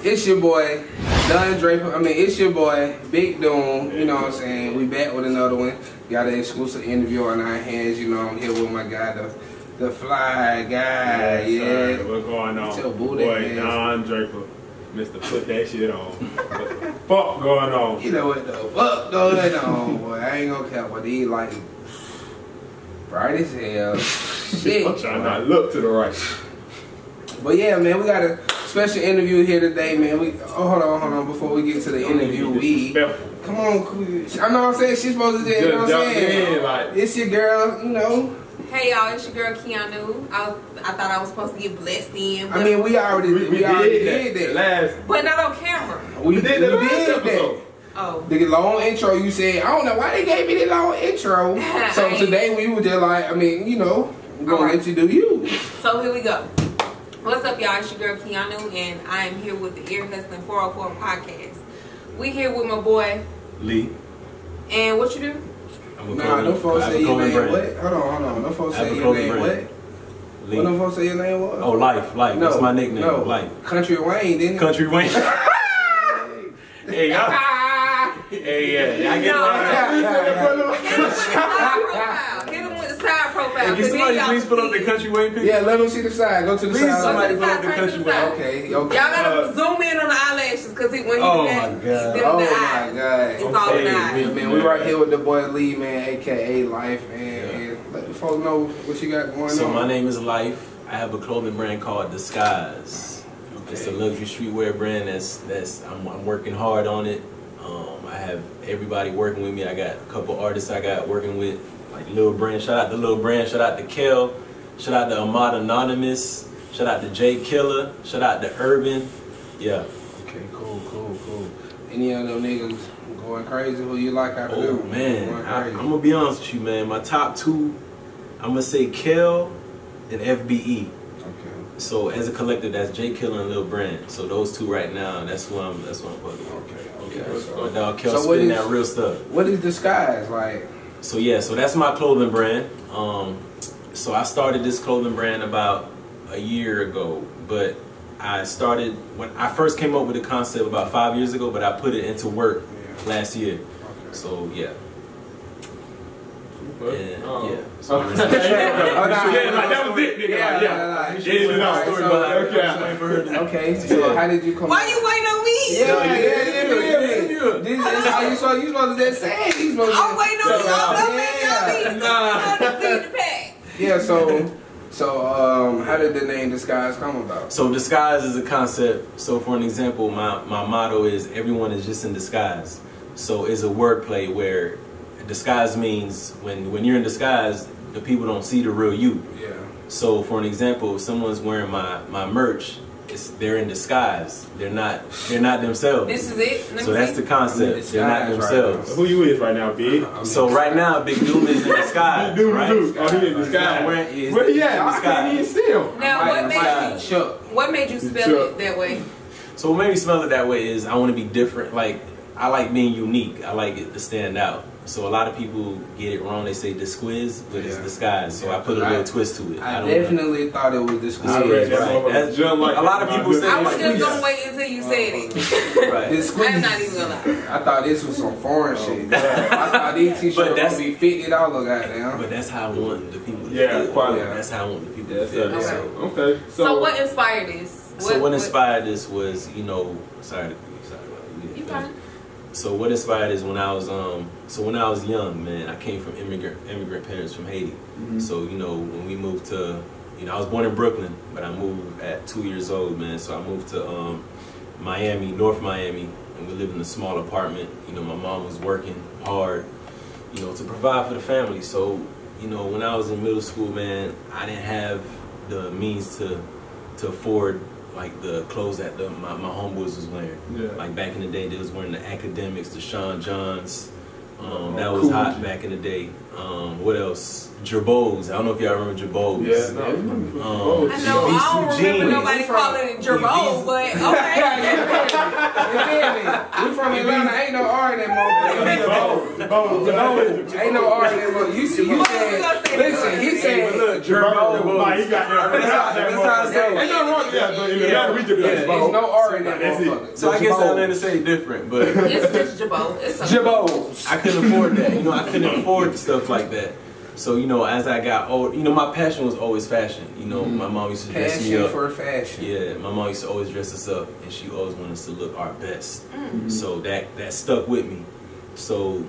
It's your boy, Don Draper. I mean, it's your boy, Big Doom. You know what I'm saying? We back with another one. Got an exclusive interview on our hands. You know, I'm here with my guy, the fly guy. Yeah. What's going on? Your boy, Don Draper. Mr. Put that shit on. What the fuck going on? You know what the fuck going on, boy? I ain't gonna care, but he like bright as hell. Shit. I'm trying not to look to the right. But yeah, man, we got a special interview here today, man. Hold on. Before we get to the interview, come on, I know what I'm saying. She's supposed to do, you know what I'm saying? Like, it's your girl, you know. Hey y'all, it's your girl Keanu. I thought I was supposed to get blessed in. I mean, we already did that last, but not on camera. We did that. Oh. The long intro you said, I don't know why they gave me the long intro. So today we were just like, I mean, you know, we're gonna let you do you. So here we go. What's up, y'all? It's your girl Keanu, and I am here with the Ear Hustlin 404 podcast. We here with my boy Lee. And what you do? Nah, no folks say your name what? Hold on. No folks say your name what? What no folks say your name what? Oh, Life. No, that's my nickname. No. Life. Country Wayne, didn't it? Country Wayne. Hey, y'all. Hey, yeah. I get Hit him with the side profile. Hey, can somebody please put up the Country Wayne picture? Yeah, let them see the side. Go to the side. Somebody put up the Country Wayne. Okay. Y'all gotta zoom in on the eyelashes, because when he do that, oh my God. It's all in the eyes. Man, we right here with the boy Lee, man, aka Life, and let the folks know what you got going on. So my name is Life. I have a clothing brand called DisQuize. Okay. It's a luxury streetwear brand I'm working hard on it. I have everybody working with me. I got a couple artists I got working with, like Lil Brand. Shout out to Lil Brand. Shout out to Kel. Shout out to Ahmad Anonymous. Shout out to Jay Killer. Shout out to Urban. Yeah. Okay, cool. Any of them niggas going crazy? Who you like out of them? Oh man, I'm gonna be honest with you, man. My top two, I'm gonna say Kel and FBE. So as a collective, that's Jay Killer and Lil Brand. So those two right now, that's what I'm fucking with. Okay. So my dog Kel spitting that real stuff. What is DisQuize like? So yeah, so that's my clothing brand. So I started this clothing brand about a year ago, but I started when I first came up with the concept about 5 years ago, but I put it into work last year. Okay. So yeah. So that was it. Okay. So how did you come? Why you waiting on me? Yeah. This is how you supposed to just say. I'm waiting on you. Yeah. So how did the name DisQuize come about? So DisQuize is a concept. So for an example, my motto is everyone is just in disguise. So it's a wordplay where disguise means when you're in disguise, the people don't see the real you. Yeah. So for an example, if someone's wearing my merch, they're in disguise. They're not themselves. This is it. So that's the concept. They're not themselves. Who you is right now, Big? So right now, Big Doom is in disguise. Big Doom, right? Oh, he in disguise. Where he at? I can't even see him. Now, what made you spell it that way? So what made me smell it that way is I want to be different. Like I like being unique. I like it to stand out. So a lot of people get it wrong. They say DisQuize, but it's DisQuize. So I put a little twist to it. I definitely thought it was DisQuize. I read that. A lot of people say. I was just gonna wait until you said it. Right. I'm not even gonna lie. I thought this was some foreign shit. I thought these t-shirts gonna be $50, goddamn. But that's how I want the people to feel. Quality. That's how I want the people to feel. Okay. So what inspired this? What inspired this was, sorry. You fine. So what inspired is when I was young, man, I came from immigrant parents from Haiti. Mm-hmm. So when we moved to, I was born in Brooklyn, but I moved at 2 years old, man. So I moved to Miami, North Miami, and we lived in a small apartment. My mom was working hard, to provide for the family. So when I was in middle school, man, I didn't have the means to afford like the clothes that my homeboys was wearing. Yeah. Like back in the day, they was wearing the Academics, the Sean Johns. That was hot back in the day. What else? Jabos. I don't know if y'all remember Jabos. Yeah, no, I know. I don't remember nobody calling it Jabos, but okay. We from Atlanta. Ain't no R in that motherfucker. Ain't no R in that motherfucker. You said, listen, he said, Jabos. He got that. Ain't nothing wrong with that, but in the matter we just there's no R in that motherfucker. So I guess Atlanta say different, but it's just Jabot. It's Jabos. I couldn't afford that. You know, I couldn't afford stuff like that. So, you know, as I got old, you know, my passion was always fashion. You know, my mom used to dress me up. Passion for fashion. Yeah, my mom used to always dress us up, and she always wanted us to look our best. So that stuck with me. So,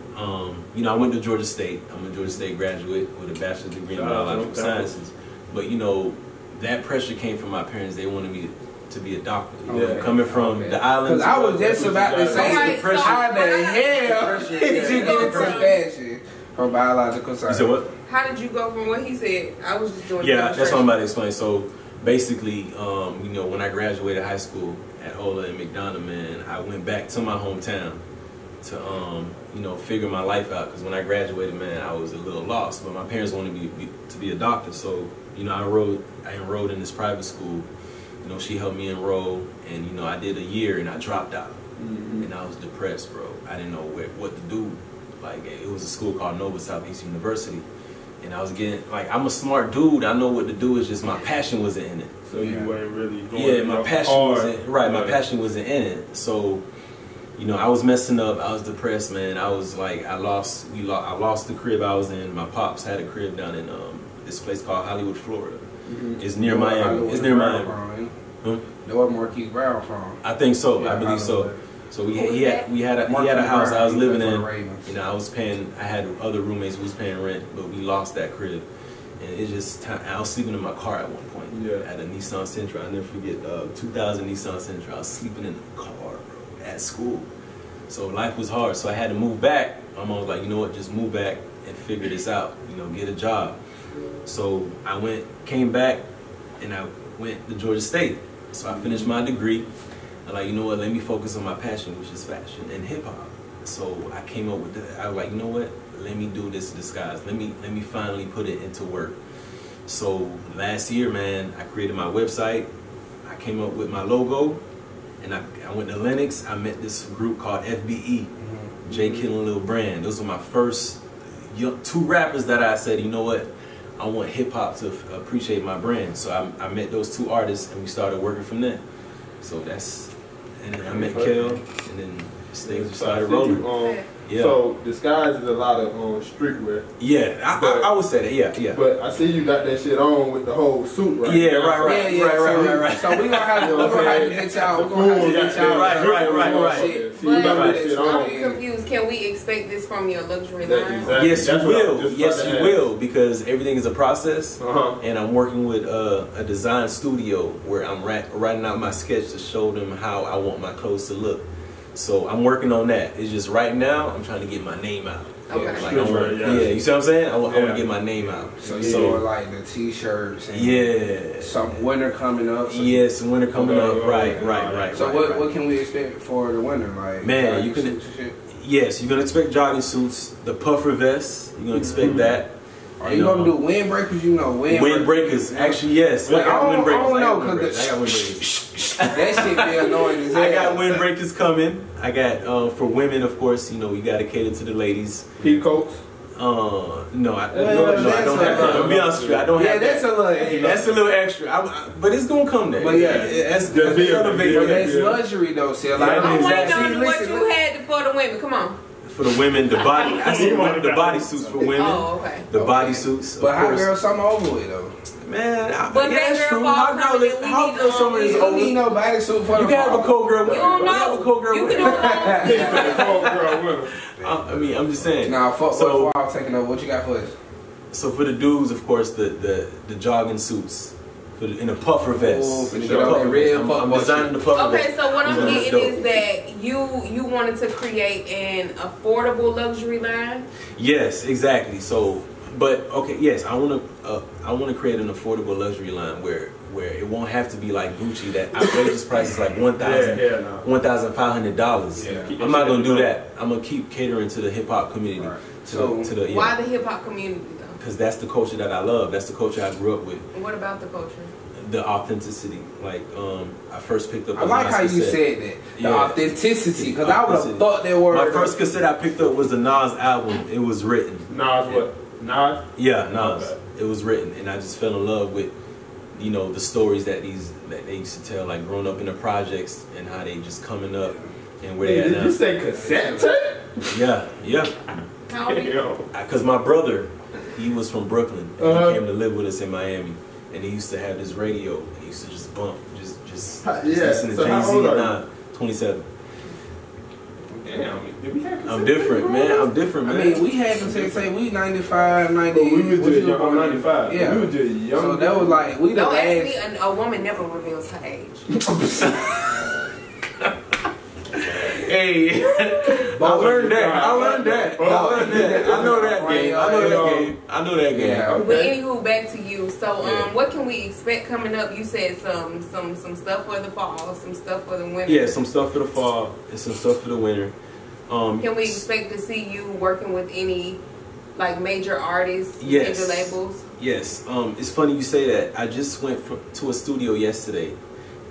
you know, I went to Georgia State. I'm a Georgia State graduate with a bachelor's degree in biological sciences. But, you know, that pressure came from my parents. They wanted me to be a doctor. Okay. Coming from the islands. Because I was just about to say, how the hell did you get into fashion from biological science? You said what? How did you go from what he said? I was just doing. Yeah, that's what I'm about to explain. So basically, you know, when I graduated high school at Ola and McDonough, man, I went back to my hometown to, you know, figure my life out. Because when I graduated, man, I was a little lost. But my parents wanted me to be a doctor. So, you know, I enrolled in this private school. You know, she helped me enroll. And, you know, I did a year and I dropped out. And I was depressed, bro. I didn't know what to do. Like, it was a school called Nova Southeast University. And I was getting, like, I'm a smart dude. I know what to do. It's just my passion wasn't in it. So you weren't really going my passion wasn't, right, my passion wasn't in it. So, you know, I was messing up. I was depressed, man. I was like, I lost the crib I was in. My pops had a crib down in this place called Hollywood, Florida. It's near Miami. It's near Miami. Know what Marquise Brown from? I think so. Yeah, I believe so. So we had a house I was living in. You know, I had other roommates who was paying rent, but we lost that crib. And it just, I was sleeping in my car at one point. Yeah. At a Nissan Sentra. I'll never forget, 2000 Nissan Sentra. I was sleeping in the car, bro, at school. So life was hard. So I had to move back. My mom was like, you know what, just move back and figure this out. You know, get a job. So I came back, and I went to Georgia State. So I finished my degree. I'm like, you know what, let me focus on my passion, which is fashion and hip hop. So I came up with that. I was like, you know what, let me do this disguise. Let me finally put it into work. So last year, man, I created my website. I came up with my logo, and I went to Lenox. I met this group called FBE, J. Kill and Lil Brand. Those were my first two rappers that I said, you know what, I want hip hop to appreciate my brand. So I met those two artists, and we started working from there. So and then I met Kel, and then things started rolling. Yeah. So DisQuize is a lot of streetwear. Yeah, I would say that. Yeah. But I see you got that shit on with the whole suit, right? Yeah, right. So we gonna have to get y'all. We're gonna have to get y'all. Right. But I'm confused. Can we expect this from your luxury line? Exactly. Yes, you will. Yes, you will, because everything is a process, and I'm working with a design studio where I'm writing out my sketch to show them how I want my clothes to look. So I'm working on that. It's just right now I'm trying to get my name out. Okay. Like, you see what I'm saying? I want to get my name out. So you're doing like the t-shirts and some winter coming up. So some winter coming up. Right. So what can we expect for the winter? Like, man, you can. Yes, you're gonna expect jogging suits, the puffer vests. You're gonna expect that. Are you gonna do windbreakers? You know, windbreakers. Actually, yes. Like, I got windbreakers. I don't know, I got windbreakers. That shit be annoying as hell. I got windbreakers coming. I got for women, of course. You know, we gotta cater to the ladies. Peacoats. No, I don't have that. I'll be honest with you, I don't have that. That's a little extra. But it's gonna come there. But that's luxury though, see. I want to know what you had for the women. Come on. For the women, the body. I see the body suits for women. Oh, okay. The body suits. But hot girl summer over with though. Man, that's true. Hot girl summer is over. You need no body suit for the. You can have a cold girl winter. You don't know. Have a cold girl winter. You can have a cold girl winter. I mean, I'm just saying. Now, so I'm taking over. What you got for us? So for the dudes, of course, the jogging suits. In a puffer vest. I'm designing the puffer vest. Okay, so what I'm getting is that you wanted to create an affordable luxury line? Yes, exactly. So, but okay, yes, I want to create an affordable luxury line where it won't have to be like Gucci, that outrageous price is like $1,500. I'm not gonna do that. I'm gonna keep catering to the hip hop community. Right. Why the hip hop community? Because that's the culture that I love. That's the culture I grew up with. And what about the culture? The authenticity. Like, I first picked up I like how you said that. The authenticity. Because I would have thought they were. My first cassette I picked up was the Nas album. It was written. Nas what? Nas? Yeah, Nas. Okay. It was written. And I just fell in love with you know, the stories that they used to tell, like growing up in the projects and how they just coming up and where they at now. Did you say cassette tape? Yeah. How old are you? Because my brother, he was from Brooklyn, and he came to live with us in Miami, and he used to have this radio, and he used to just bump, just listen to Jay-Z and 27. Damn, did we have I'm different, man. I mean, we had to say we 95, 90. We was just young, 95. Yeah. We was just young. So that was like, we the Don't last. ask me, a woman never reveals her age. Hey, I learned that. I know that game. Yeah. But anywho, back to you. So, what can we expect coming up? You said some stuff for the fall, some stuff for the winter. Yeah, some stuff for the fall and some stuff for the winter. Can we expect to see you working with any like major artists, yes. major labels? Yes. It's funny you say that. I just went to a studio yesterday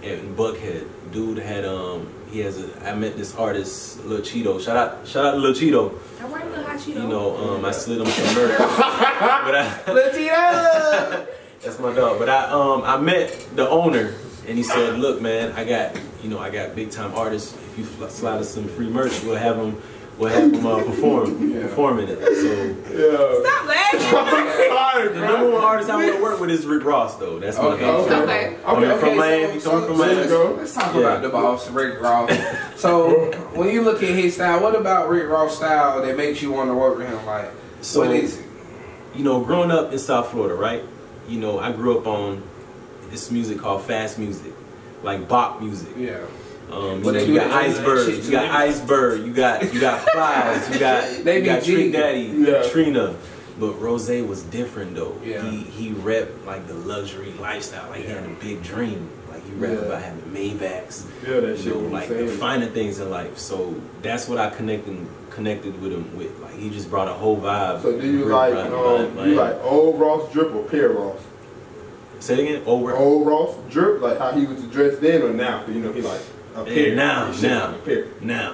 in Buckhead. Dude had I met this artist, Lil Cheeto. Shout out to Lil Cheeto. I like Lil Cheeto. You know, I slid him some merch. Lil Cheeto! That's my dog. But I met the owner and he said, "Look, man, I got big time artists. If you slide us some free merch, we'll have them performing it." So Stop laughing. the number one artist I want to work with is Rick Ross, though. That's my dog. Okay. Coming from Miami. Let's talk about the boss, Rick Ross. So when you look at his style, what about Rick Ross' style that makes you want to work with him? Like, So, what is it? You know, growing up in South Florida, right? You know, I grew up on this music called fast music, like bop music. Yeah. You got Iceberg, you got Plies, you got Trick Daddy, Trina. But Rose was different though. Yeah. He repped like the luxury lifestyle, like he had a big dream. Like he repped about having Maybachs, like the finer things in life. So that's what I connected with him with. Like he just brought a whole vibe. So do you like old Ross drip or peer Ross? Say it again. Old Ross drip, like how he was dressed then or now? You know, he like a peer. Now.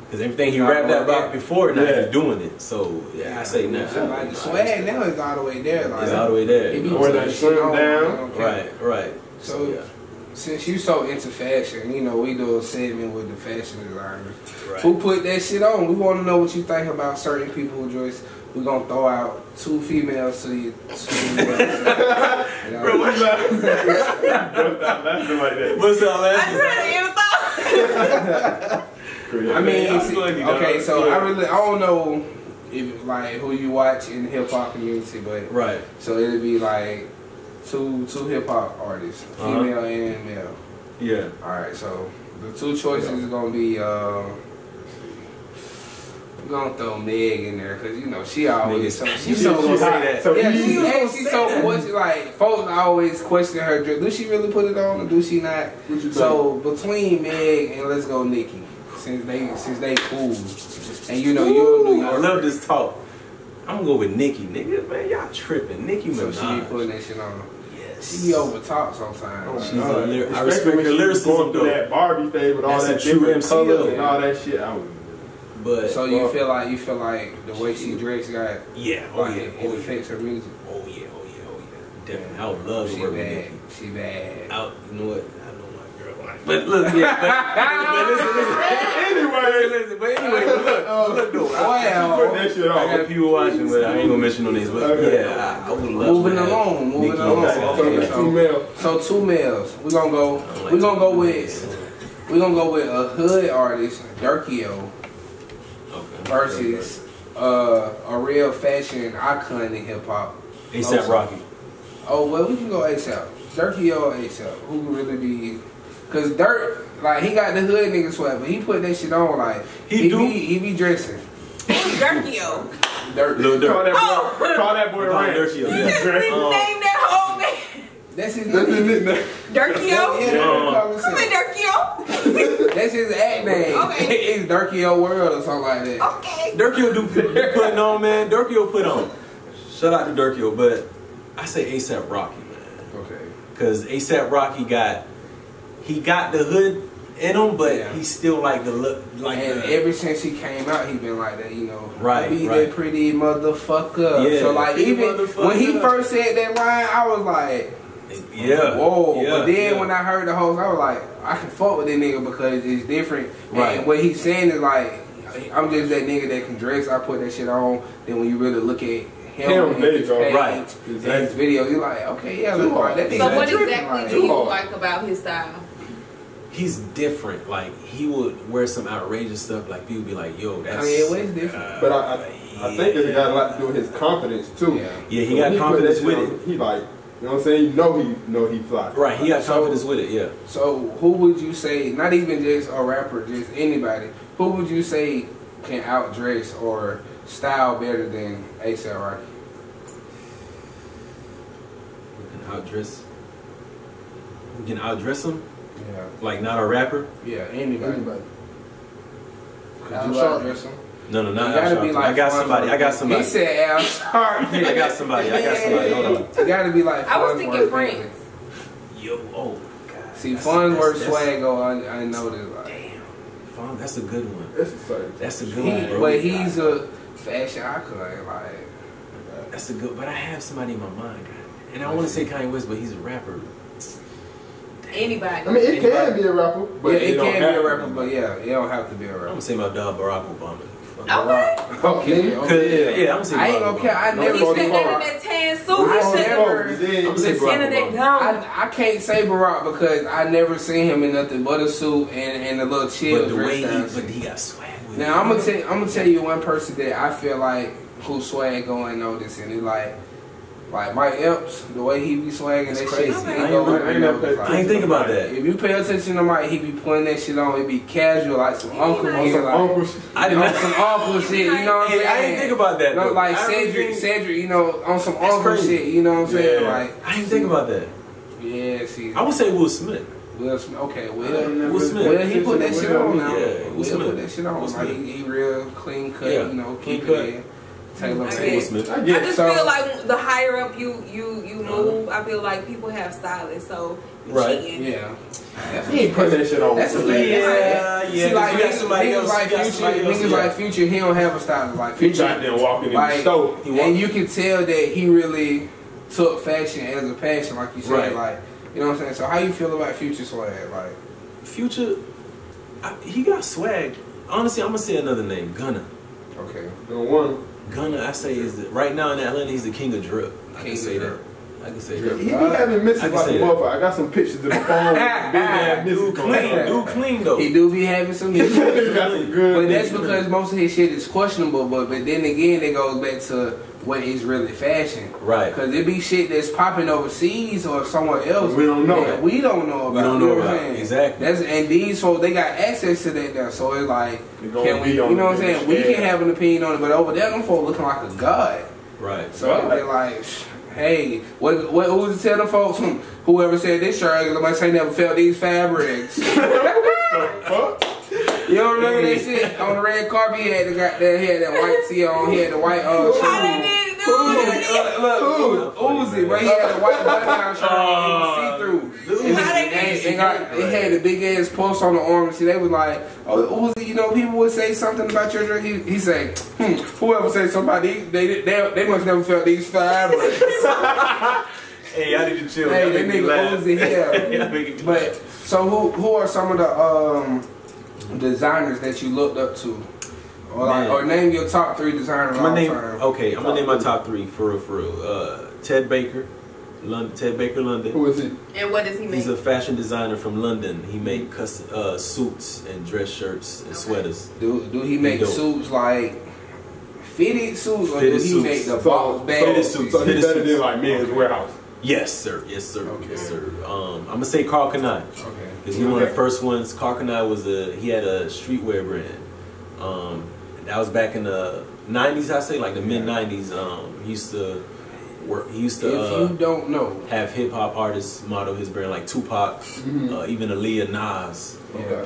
Because everything he rapped about before, now he's doing it. So yeah, I say now. Like the swag now is all the way there. Like, it's all the way there. Or that slim down. Right. So since you so into fashion, you know, we do a segment with the fashion designers. Right. Who put that shit on? We want to know what you think about certain people who dress. We're going to throw out 2 females to you. What's up, man? I mean, okay, so I don't know if like who you watch in the hip hop community, but so it'll be like two hip hop artists, female and male. Yeah. All right, so the 2 choices is gonna be we're gonna throw Meg in there because you know she always she's so like folks always question her dress. Do she really put it on or do she not? So between Meg and let's go Nikki. Since they cool, and you know I love this talk. I'm gonna go with Nicki, nigga. Man, y'all tripping. Nicki Minaj. So she be putting that shit on. Yes. She be over top sometimes. She's I respect her lyricism though. That Barbie phase with all that different colors and all that shit. But so you feel like the way she dressed got it affects her music. Oh yeah. Definitely, I would love to work with Nicki. She bad. You know what? But look, but listen. Anyway, look though. Put that shit on. I got people watching, but I ain't gonna mention no names. But yeah, I would love. Moving along. So 2 males. We're gonna go with a hood artist, Durkio, versus a real fashion icon in hip hop, A$AP Rocky. Oh well, we can go A$AP. Durkio or A$AP? Who would really be? Cause Dirt, like he got the hood nigga swag, but he put that shit on like he be dressing. Durkio. Lil Durk. Call that boy Ray. Durkio. You just name that whole man. That's his nickname. Durkio. Come in Durkio. That's his act name. Okay. It's Durkio World or something like that. Okay. Durkio do putting on, man. Durkio put on. Shout out to Durkio, but I say A$AP Rocky, man. Okay. Cause A$AP Rocky got the hood in him, but he's still like the look. Like ever since he came out, he been like that, you know. Right. That pretty motherfucker. Yeah, so like even when he first said that line, I was like, Yeah. Whoa. Yeah, but then when I heard the host, I was like, I can fuck with that nigga because it's different. Right. And what he's saying is like, I'm just that nigga that can dress. I put that shit on. Then when you really look at him and his page, right. and his video, you're like, okay, yeah, look like that nigga. So what exactly do you like about his style? He's different. Like, he would wear some outrageous stuff. Like, people be like, yo, that's... I mean, it was different. But I think it's got a lot to do with his confidence, too. Yeah, he got confidence with it. He like, you know what I'm saying? You know he fly. Right, he got confidence with it, yeah. So, who would you say, not even just a rapper, just anybody, who would you say can outdress or style better than A$AP Rocky? We can outdress him? Yeah. Like, not a rapper? Yeah, anybody. Could you outdress him? No, not Al Sharpton. I got somebody. He said Al Sharpton. I got somebody. Hold on. It gotta be like I was thinking Prince. Yo, oh my God. See, Farnsworth Swaggo, I know this. Like, damn. That's a good one. That's a good one, bro. But he's a fashion icon, like. That's a good, but I have somebody in my mind, and I want to say Kanye West, but he's a rapper. Anybody. I mean, it can be a rapper, but yeah, it can be a rapper, but yeah, it don't have to be a rapper. I'm gonna say my dog Barack Obama. Okay. Yeah, I'm saying I ain't gonna care. I never. He's sitting there in that tan suit. I'm saying Barack. I can't say Barack because I never seen him in nothing but a suit and a little chill. But the way he got swag with now I'm gonna tell you one person that I feel like who swag going notice, and it's like Mike Epps, the way he be swagging that shit. I ain't think about that. If you pay attention to Mike, he be putting that shit on. It be casual, like some uncle here, like some uncle shit. You know what I'm saying? I didn't think about that. No, like Cedric, you know, on some uncle shit. You know what I'm saying? Like I didn't think about that. Yeah, see, I would say Will Smith. Will Smith, okay, Will Smith. Well, he put that shit on now. Yeah, Will put that shit on. Like he real clean cut. You know, keep it. Taylor Smith. I just feel like the higher up you move, I feel like people have stylists, so cheating. Yeah. He ain't put that shit on. That's a fact. Yeah. See, like niggas like Future, he don't have a stylist. Like Future, out there walking in the store, and you can tell that he really took fashion as a passion, like you said. Like, you know what I'm saying. So how you feel about Future swag? Like Future, he got swag. Honestly, I'm gonna say another name, Gunna. Okay. The one. Gunna, I say right now in Atlanta, he's the king of drip. I can say that. He be having misses like a motherfucker. I got some pictures in my phone. Dude clean though. He do be having some misses. But that's because most of his shit is questionable. But then again, it goes back to what is really fashion. Right. Because it be shit that's popping overseas or somewhere else. We don't know. We don't know about. We don't know about. Exactly. And these folks, they got access to that now. So it's like, can we? You know what I'm saying? We can have an opinion on it, but over there, them folks looking like a god. Right. So they're like, hey, what who's to tell them folks? Whoever said this shirt, like say never felt these fabrics. You don't remember that shit on the red carpet? He had that white tee on. He had the white shoes. Uzi, but he had a white button-down shirt on, see-through. And it had the big-ass post on the arm. See, they was like, oh, Uzi, you know, people would say something about your dress. He said, whoever said somebody, they must never felt these fabrics. Hey, y'all need to chill. Hey, that nigga Uzi here. But, so who are some of the designers that you looked up to? Or name your top 3 designers all time. Okay, I'm gonna name my top 3 for real. Ted Baker, London. Who is he? And what does he make? He's a fashion designer from London. He made custom suits and dress shirts and sweaters. Do he make suits like fitted suits, or do he make the box bag? Fitted suits. So he better than like Men's Warehouse. Yes, sir. Yes, sir. Okay. Yes, sir. I'm gonna say Karl Kani. Okay. Because he one of the first ones. Karl Kani was he had a streetwear brand. That was back in the 90s, I say, like the mid 90s. He used to work. He used to. If you don't know, have hip hop artists model his brand, like Tupac, even Aaliyah, Nas,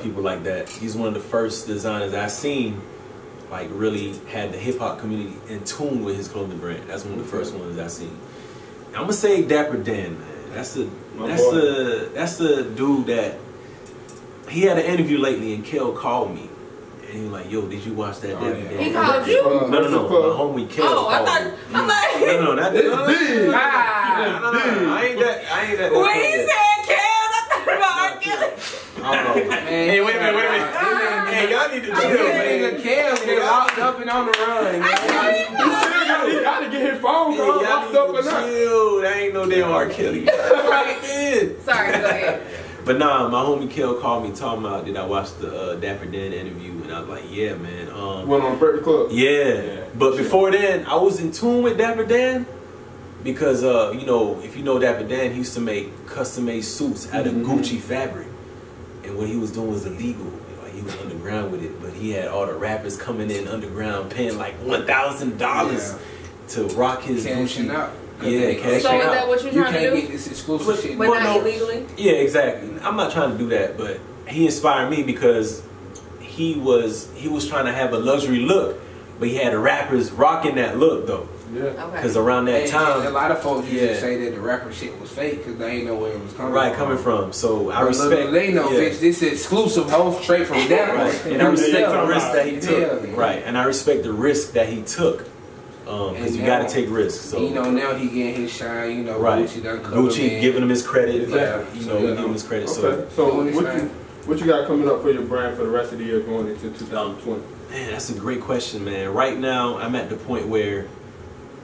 people like that. He's one of the first designers I seen, like really had the hip hop community in tune with his clothing brand. That's one of the first ones I seen. I'm gonna say Dapper Dan, man. That's the dude that he had an interview lately, and Kel called me. And he was like, yo, did you watch that? He called you? No. My homie Kel called me. I'm like, No, not this. No, I ain't that. When he said Cam, I thought about R. Kelly. Hey, wait a minute. Hey, y'all need to chill, man. Cam get locked up and on the run. He got to get his phone call locked up or not. Chill. That ain't no damn R. Kelly. Sorry, go ahead. But nah, my homie Kel called me talking about, did I watch the Dapper Dan interview? And I was like, yeah, man. Went on Breakfast Club. Yeah. But before then, I was in tune with Dapper Dan because, you know, if you know Dapper Dan, he used to make custom-made suits out of Gucci fabric. And what he was doing was illegal. Like, he was underground with it. But he had all the rappers coming in underground paying like $1,000 to rock his Gucci. Out. Yeah, cash so out. Is that what you're trying to do? You can't get this exclusive shit. But not illegally? Yeah, exactly. I'm not trying to do that, but he inspired me because he was trying to have a luxury look, but he had the rappers rocking that look though. Yeah. Okay. Because around that time, a lot of folks used to say that the rapper shit was fake because they ain't know where it was coming from. So I respect. They know, bitch. This is exclusive, whole straight from down. Right. And I respect the risk that he took. Right. And I respect the risk that he took. Because you got to take risks. So you know, now he getting his shine. You know, right. Gucci giving him his credit. Exactly. You know, giving him his credit. Okay. So what you got coming up for your brand for the rest of the year going into 2020? Man, that's a great question, man. Right now, I'm at the point where,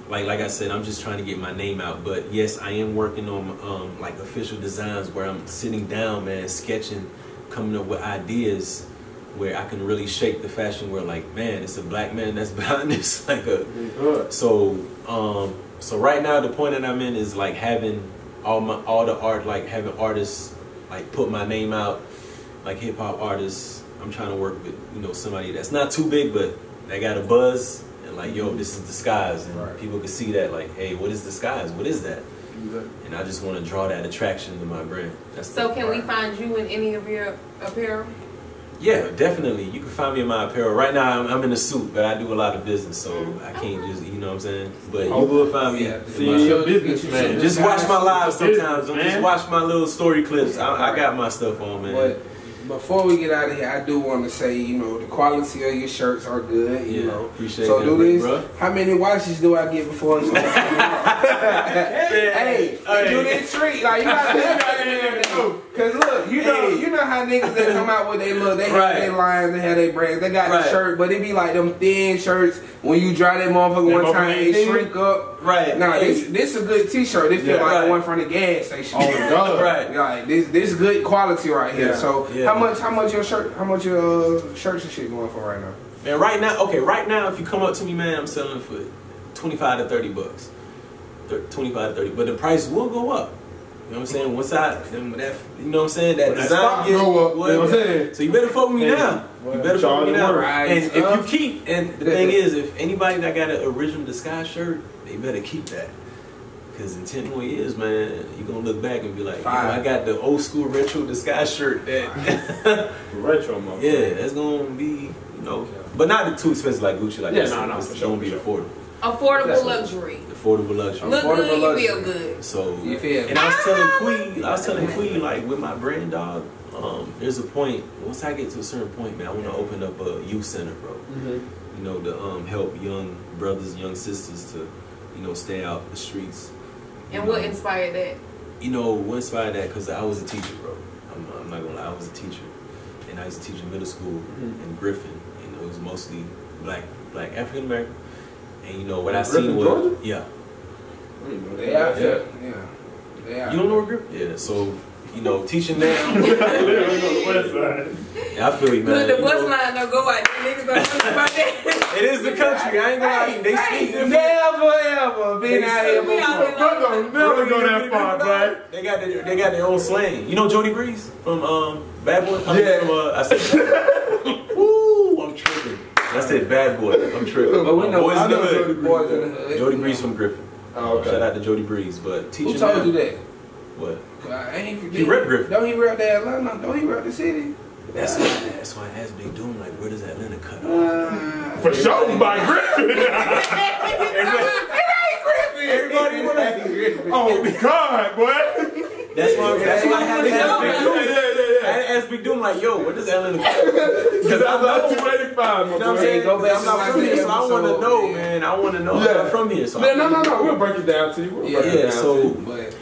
like I said, I'm just trying to get my name out. But yes, I am working on like official designs where I'm sitting down, man, sketching, coming up with ideas where I can really shape the fashion world. Like, man, it's a black man that's behind this. Like so right now the point that I'm in is like having all the art, like having artists like put my name out, like hip hop artists. I'm trying to work with, you know, somebody that's not too big but they got a buzz and like, yo, this is DisQuize, and people can see that like, hey, what is DisQuize? What is that? And I just want to draw that attraction to my brand. So can we find you in any of your apparel? Yeah, definitely. You can find me in my apparel. Right now, I'm in a suit, but I do a lot of business, so I can't just, you know what I'm saying? But you will find me. See your business, man. Just watch my lives sometimes. Just watch my little story clips. I got my stuff on, man. But before we get out of here, I do want to say, you know, the quality of your shirts are good. You know, appreciate so that, do this. bro. How many washes do I get before it's Hey, do this treat. Like, you gotta live out there. Cause look, you know how niggas that come out with they look, they have their lines, they have their brands, they got the shirt, but it be like them thin shirts. When you dry that motherfucker one time, they shrink up. Right. Nah, this a good T-shirt. This feel like the one from the gas station. Oh God. Right. Like this good quality right here. So how much your shirts and shit going for right now? Man, right now, if you come up to me, man, I'm selling for $25 to $30. 25 to 30, but the price will go up. You know what I'm saying? Once you know what I'm saying? That design go up. You know what I'm saying? So you better fuck with me now. You better fuck with me now. And if you keep, and the thing is, if anybody that got an original DisQuize shirt, they better keep that. Because in 10 more years, man, you're going to look back and be like, I got the old school retro DisQuize shirt. That retro, motherfucker. Yeah, that's going to be, you know, but not too expensive like Gucci. Like yeah, no, it's going to be affordable. Affordable luxury. Affordable luxury. Look good, you feel good. So, and I was telling Queen, like with my brand, dog, there's a point, once I get to a certain point, man, I want to open up a youth center, bro. You know, to help young brothers, young sisters to, you know, stay out the streets. And what inspired that? You know, what inspired that? Because I was a teacher, bro. I'm not gonna lie, I was a teacher. And I used to teach in middle school in Griffin. You know, it was mostly black African American. And you know what I seen was Georgia? yeah. They out there. Yeah. You don't know where Griffin? Yeah. So you know, teaching now. Yeah, I feel you, man. Look, the bus line don't go out. Niggas don't know about that. It is the country. I ain't gonna lie. They speak different. Never ever been out here before. Never go that far, bro. They got their own slang. You know Jody Breeze from Bad Boy? I said, woo, I'm tripping. I said Bad Boy. I'm tripping. But we know Boys in the Hood. Jody Breeze from Griffin. Oh, okay. Shout out to Jody Breeze. But teaching. Who told you that? What? I ain't forget. He rep Griffin. Don't he rep the Atlanta? Don't he rep the city? That's why I asked Big Doom, like, where does Atlanta cut off? For sure, by Griffin. It ain't Griffin. Everybody want Griffin. Oh God, boy. That's why I had to ask Big Doom. I ask Big Doom like, yo, what does Atlanta? Because I'm not 285, my boy. You know what I'm saying? I'm not from here, so I want to know, man. I want to know. I'm from here, so no. We'll break it down to you. Yeah. So,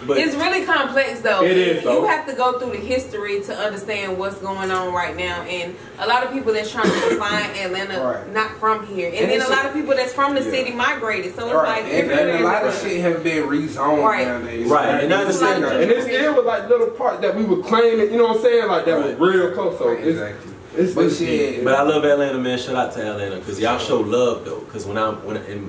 but it's really complex, though. It is. You have to go through the history to understand what's going on right now, and a lot of people that's trying to define Atlanta not from here, and then a lot of people that's from the city migrated. So it's like and a lot of shit have been rezoned nowadays. Right, and I understand that. And it still was like little parts that we were claiming, you know what I'm saying? Like that was real close. So but I love Atlanta, man. Shout out to Atlanta because y'all show love though. Because when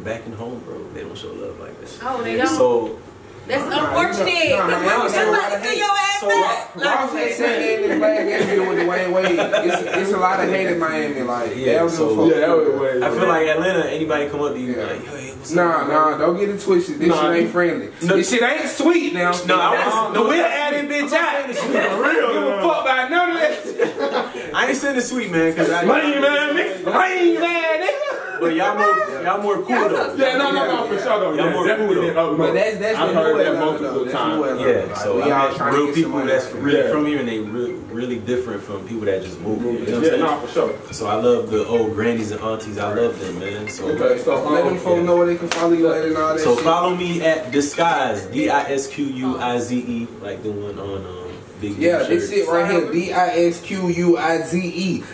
back in home, bro, they don't show love like that. Oh, they don't. So that's unfortunate. Because I'm about to see your ass back. Ross just said in this last interview with Dwayne Wade, it's a lot of hate in Miami. Like, that was the way. I feel like Atlanta, anybody come up to you like, yo, Nah, don't get it twisted. This shit ain't friendly. This shit ain't sweet now. No, we'll add it, bitch, out. Give a fuck about none of that. I ain't saying the sweet, man, because I ain't mad, but y'all more cool though. Yeah, no, for sure though. Y'all more cool though. But that's I've heard that multiple times. Yeah, so I met real people that's really from here, and they really different from people that just move here. You know what I'm saying? No, for sure. So I love the old grannies and aunties. I love them, man. So let them folks know where they can follow you at and all that. So follow me at DisQuize, DisQuize, like the one on Big this it right here, DisQuize,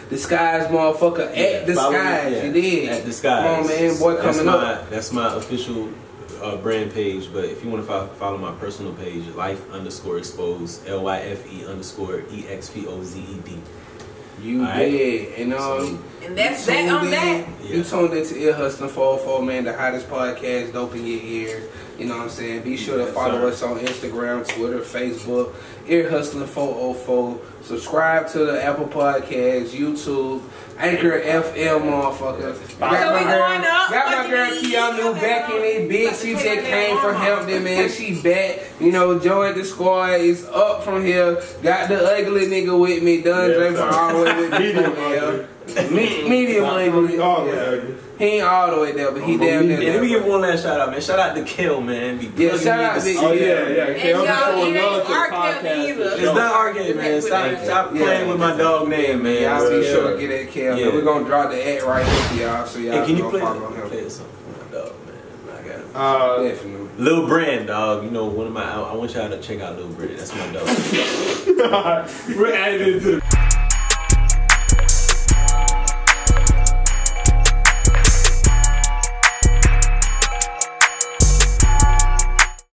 DisQuize, motherfucker, at DisQuize. You did. At DisQuize. Come on, man, boy, coming up. That's my official brand page, but if you want to follow my personal page, life_exposed, LYFE_EXPOZED. You did, and that's that on that. You tuned into Ear Hustlin 404, man, the hottest podcast, dope in your ears. You know what I'm saying? Be sure to follow us on Instagram, Twitter, Facebook, Ear Hustlin 404. Subscribe to the Apple Podcast, YouTube, Anchor FM, motherfucker. Got my girl Keanu back in it, bitch. She just came from Hampton, man. She back. You know, joined the squad. Is up from here. Got the ugly nigga with me. Done drinking all the way with me from here. Medium ugly. He ain't all the way there, but he down there. Yeah, let me give one last shout out, man. Shout out to Kill, man. Shout out to Kill. And y'all, it ain't R-Kelly either. It's not R-Kelly, man. Stop playing with my dog name, man. Y'all be sure to get that Kill. We're gonna drop the ad right here for y'all, so y'all can you go follow him. Play something for my dog, man? I got it. Definitely. Lil Brand, dog. You know, one of my. I want y'all to check out Lil Brand. That's my dog. We're adding it to the.